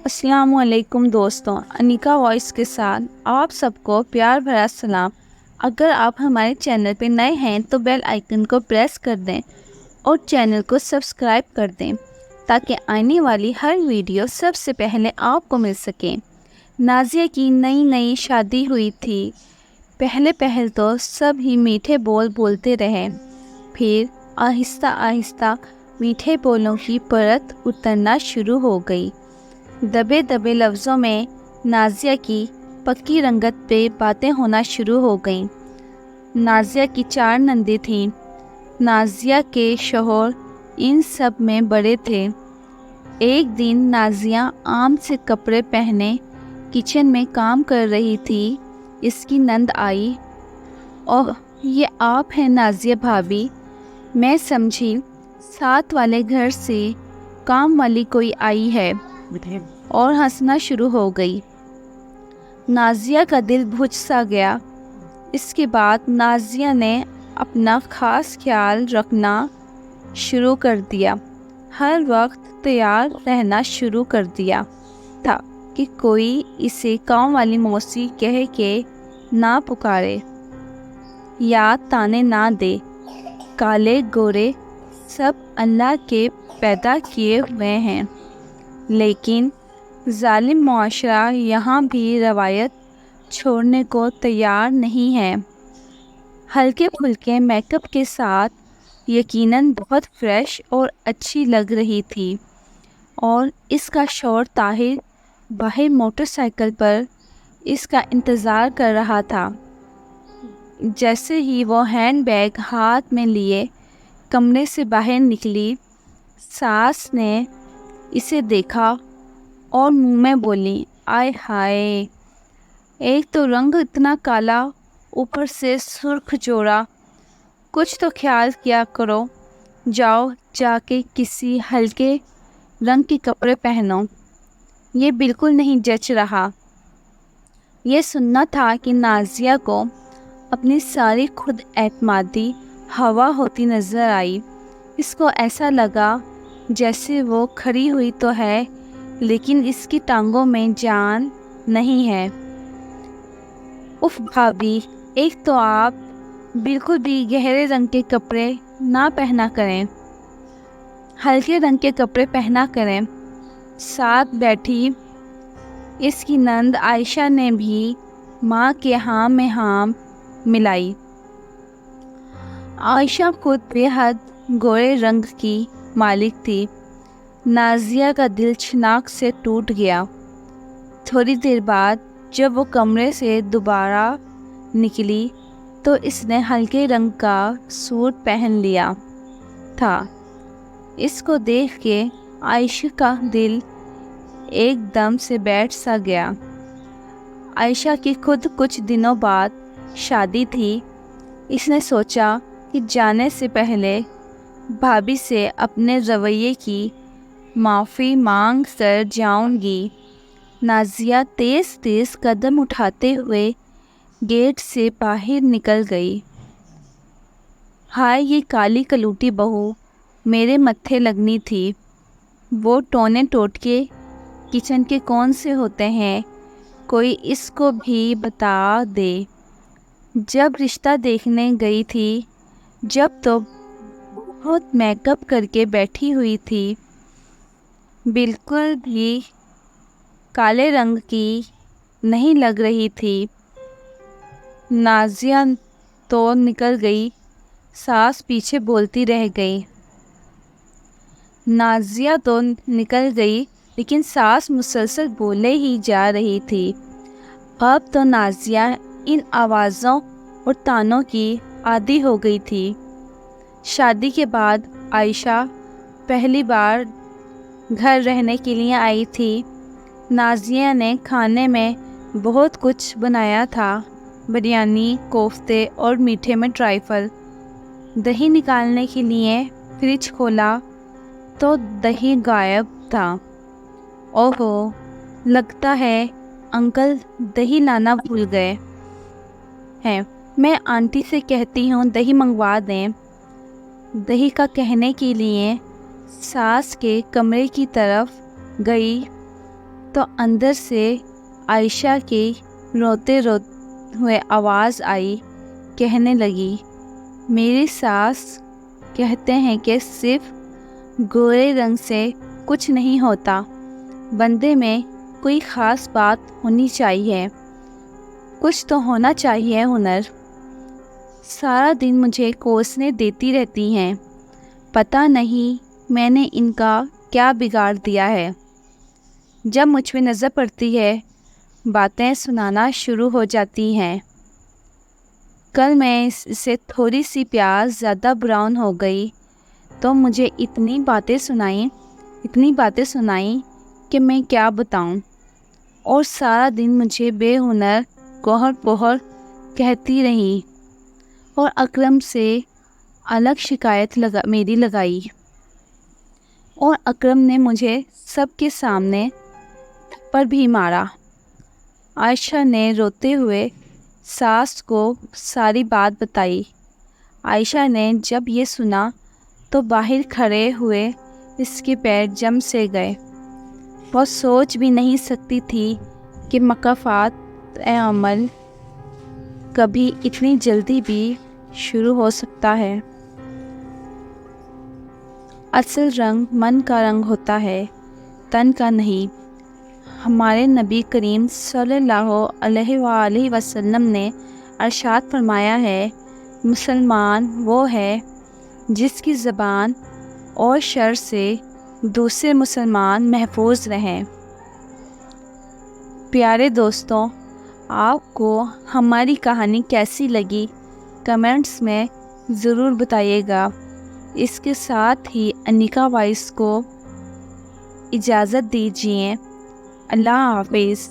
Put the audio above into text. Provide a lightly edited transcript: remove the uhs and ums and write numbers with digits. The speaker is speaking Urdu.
السلام علیکم دوستوں، انیکا وائس کے ساتھ آپ سب کو پیار بھرا سلام۔ اگر آپ ہمارے چینل پہ نئے ہیں تو بیل آئیکن کو پریس کر دیں اور چینل کو سبسکرائب کر دیں تاکہ آنے والی ہر ویڈیو سب سے پہلے آپ کو مل سکے۔ نازیہ کی نئی شادی ہوئی تھی۔ پہل تو سب ہی میٹھے بول بولتے رہے، پھر آہستہ آہستہ میٹھے بولوں کی پرت اترنا شروع ہو گئی۔ دبے لفظوں میں نازیہ کی پکی رنگت پہ باتیں ہونا شروع ہو گئیں۔ نازیہ کی 4 نندیں تھیں۔ نازیہ کے شوہر ان سب میں بڑے تھے۔ ایک دن نازیہ عام سے کپڑے پہنے کچن میں کام کر رہی تھی۔ اس کی نند آئی۔ اوہ، یہ آپ ہیں نازیہ بھابی؟ میں سمجھی ساتھ والے گھر سے کام والی کوئی آئی ہے، اور ہنسنا شروع ہو گئی۔ نازیہ کا دل بجھ سا گیا۔ اس کے بعد نازیہ نے اپنا خاص خیال رکھنا شروع کر دیا۔ ہر وقت تیار رہنا شروع کر دیا تھا کہ کوئی اسے کام والی موسی کہہ کے نہ پکارے یا تانے نہ دے۔ کالے گورے سب اللہ کے پیدا کیے ہوئے ہیں، لیکن ظالم معاشرہ یہاں بھی روایت چھوڑنے کو تیار نہیں ہے۔ ہلکے پھلکے میک اپ کے ساتھ یقیناً بہت فریش اور اچھی لگ رہی تھی، اور اس کا شوہر طاہر باہر موٹر سائیکل پر اس کا انتظار کر رہا تھا۔ جیسے ہی وہ ہینڈ بیگ ہاتھ میں لیے کمرے سے باہر نکلی، ساس نے اسے دیکھا اور منہ میں بولی، آئے ہائے، ایک تو رنگ اتنا کالا، اوپر سے سرخ جوڑا، کچھ تو خیال کیا کرو، جاؤ جا کے کسی ہلکے رنگ کے کپڑے پہنو، یہ بالکل نہیں جچ رہا۔ یہ سننا تھا کہ نازیہ کو اپنی ساری خود اعتمادی ہوا ہوتی نظر آئی۔ اس کو ایسا لگا جیسے وہ کھڑی ہوئی تو ہے لیکن اس کی ٹانگوں میں جان نہیں ہے۔ اف بھابی، ایک تو آپ بالکل بھی گہرے رنگ کے کپڑے نہ پہنا کریں، ہلکے رنگ کے کپڑے پہنا کریں۔ ساتھ بیٹھی اس کی نند عائشہ نے بھی ماں کے ہاں میں ہاں ملائی۔ عائشہ خود بے حد گورے رنگ کی مالک تھی۔ نازیہ کا دل چھناک سے ٹوٹ گیا۔ تھوڑی دیر بعد جب وہ کمرے سے دوبارہ نکلی تو اس نے ہلکے رنگ کا سوٹ پہن لیا تھا۔ اس کو دیکھ کے عائشہ کا دل ایک دم سے بیٹھ سا گیا۔ عائشہ کی خود کچھ دنوں بعد شادی تھی۔ اس نے سوچا کہ جانے سے پہلے بھابی سے اپنے رویے کی معافی مانگ کر جاؤں گی۔ نازیہ تیز قدم اٹھاتے ہوئے گیٹ سے باہر نکل گئی۔ ہائے، یہ کالی کلوٹی بہو میرے متھے لگنی تھی۔ وہ ٹونے ٹوٹکے کچن کے کون سے ہوتے ہیں، کوئی اس کو بھی بتا دے۔ جب رشتہ دیکھنے گئی تھی جب تو بہت میک اپ کر کے بیٹھی ہوئی تھی، بالکل بھی کالے رنگ کی نہیں لگ رہی تھی۔ نازیہ تو نکل گئی، ساس پیچھے بولتی رہ گئی۔ نازیہ تو نکل گئی لیکن ساس مسلسل بولے ہی جا رہی تھی۔ اب تو نازیہ ان آوازوں اور طعنوں کی عادی ہو گئی تھی۔ شادی کے بعد عائشہ پہلی بار گھر رہنے کے لیے آئی تھی۔ نازیہ نے کھانے میں بہت کچھ بنایا تھا، بریانی، کوفتے اور میٹھے میں ٹرائفل۔ دہی نکالنے کے لیے فریج کھولا تو دہی غائب تھا۔ اوہو، لگتا ہے انکل دہی لانا بھول گئے ہیں، میں آنٹی سے کہتی ہوں دہی منگوا دیں۔ دہی کا کہنے کے لیے ساس کے کمرے کی طرف گئی تو اندر سے عائشہ کی روتے ہوئے آواز آئی، کہنے لگی، میری ساس کہتے ہیں کہ صرف گورے رنگ سے کچھ نہیں ہوتا، بندے میں کوئی خاص بات ہونی چاہیے، کچھ تو ہونا چاہیے ہنر۔ سارا دن مجھے کوسنے دیتی رہتی ہیں، پتہ نہیں میں نے ان کا کیا بگاڑ دیا ہے۔ جب مجھ پہ نظر پڑتی ہے باتیں سنانا شروع ہو جاتی ہیں۔ کل میں اسے تھوڑی سی پیاز زیادہ براؤن ہو گئی تو مجھے اتنی باتیں سنائیں کہ میں کیا بتاؤں، اور سارا دن مجھے بے ہنر کوہر کہتی رہی، اور اکرم سے الگ شکایت میری لگائی، اور اکرم نے مجھے سب کے سامنے تھپڑ بھی مارا۔ عائشہ نے روتے ہوئے ساس کو ساری بات بتائی۔ عائشہ نے جب یہ سنا تو باہر کھڑے ہوئے اس کے پیر جم سے گئے۔ وہ سوچ بھی نہیں سکتی تھی کہ مکافات عمل کبھی اتنی جلدی بھی شروع ہو سکتا ہے۔ اصل رنگ من کا رنگ ہوتا ہے، تن کا نہیں۔ ہمارے نبی کریم صلی اللہ علیہ وآلہ وسلم نے ارشاد فرمایا ہے، مسلمان وہ ہے جس کی زبان اور شر سے دوسرے مسلمان محفوظ رہیں۔ پیارے دوستوں، آپ کو ہماری کہانی کیسی لگی کمنٹس میں ضرور بتائیے گا۔ اس کے ساتھ ہی انیکا وائس کو اجازت دیجیے۔ اللہ حافظ۔